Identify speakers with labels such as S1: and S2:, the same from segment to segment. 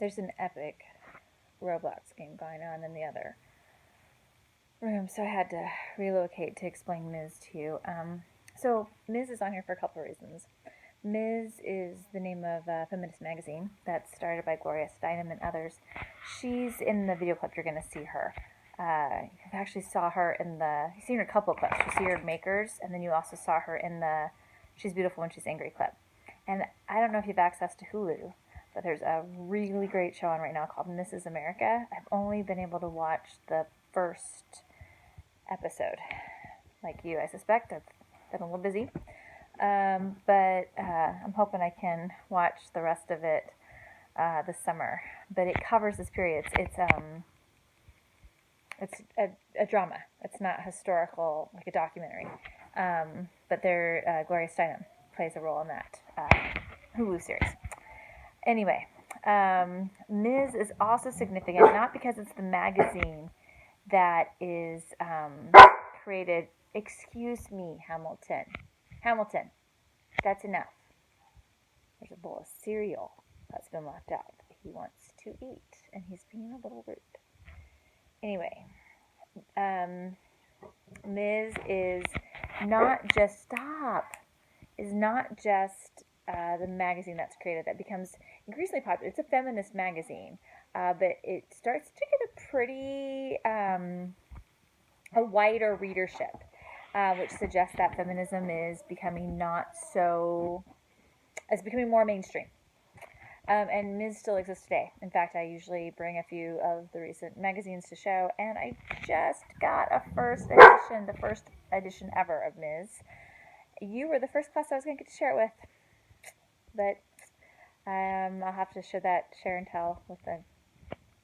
S1: there's an epic Roblox game going on in the other room, so I had to relocate to explain Ms. to you. So Ms. is on here for a couple of reasons. Ms. is the name of a feminist magazine that's started by Gloria Steinem and others. She's in the video clip. You're going to see her. You actually saw her in you've seen her a couple of clips. You see her Makers, and then you also saw her in the She's Beautiful When She's Angry clip. And I don't know if you have access to Hulu, but there's a really great show on right now called Mrs. America. I've only been able to watch the first episode. Like you, I suspect. I've been a little busy. But I'm hoping I can watch the rest of it this summer. But it covers this period. It's a drama. It's not historical, like a documentary. But Gloria Steinem plays a role in that Hulu series. Anyway, Ms. is also significant, not because it's the magazine that is created. Excuse me, Hamilton. Hamilton, that's enough. There's a bowl of cereal that's been left out that he wants to eat, and he's being a little rude. Anyway, Ms. is not just the magazine that's created that becomes increasingly popular. It's a feminist magazine, but it starts to get a pretty a wider readership, which suggests that feminism is becoming it's becoming more mainstream. And Ms. still exists today. In fact, I usually bring a few of the recent magazines to show, and I just got the first edition ever of Ms. You were the first class I was going to get to share it with, but I'll have to share and tell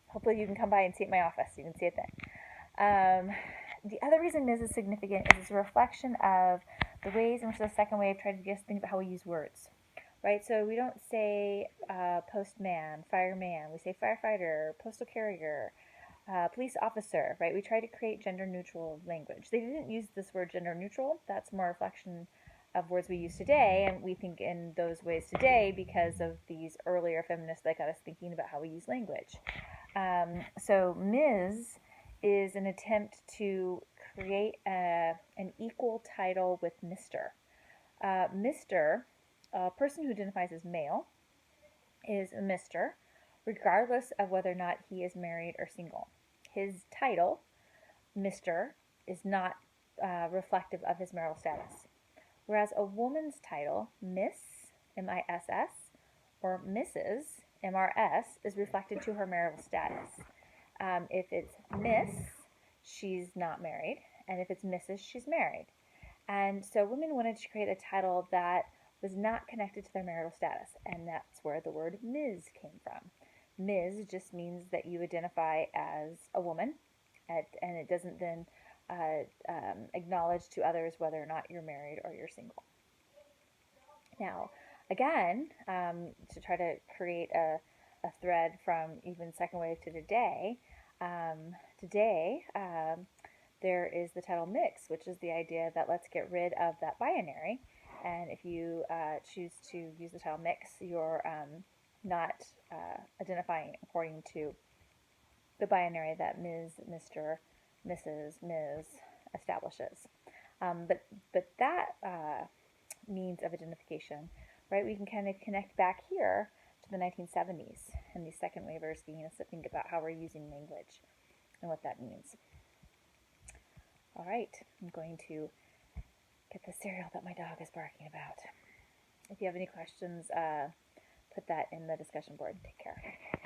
S1: hopefully you can come by and see it in my office. You can see it then. The other reason Ms. is significant is it's a reflection of the ways in which the second wave tried to get us to think about how we use words. Right, so we don't say postman, fireman. We say firefighter, postal carrier, police officer. Right, we try to create gender-neutral language. They didn't use this word gender-neutral. That's more a reflection of words we use today, and we think in those ways today because of these earlier feminists that got us thinking about how we use language. So Ms. is an attempt to create an equal title with Mr. Mr. A person who identifies as male is a Mr., regardless of whether or not he is married or single. His title, Mr., is not reflective of his marital status. Whereas a woman's title, Miss, M-I-S-S, or Mrs., M-R-S, is reflected to her marital status. If it's Miss, she's not married, and if it's Mrs., she's married. And so women wanted to create a title that was not connected to their marital status, and that's where the word Ms. came from. Ms. just means that you identify as a woman, and it doesn't then acknowledge to others whether or not you're married or you're single. Now, again, to try to create a thread from even second wave to today, there is the title mix, which is the idea that let's get rid of that binary. And if you choose to use the title mix, you're not identifying according to the binary that Ms., Mr., Mrs., Ms. establishes. But that means of identification, right? We can kind of connect back here to the 1970s and these second wavers getting us to think about how we're using language and what that means. All right, I'm going to get the cereal that my dog is barking about. If you have any questions, put that in the discussion board. Take care.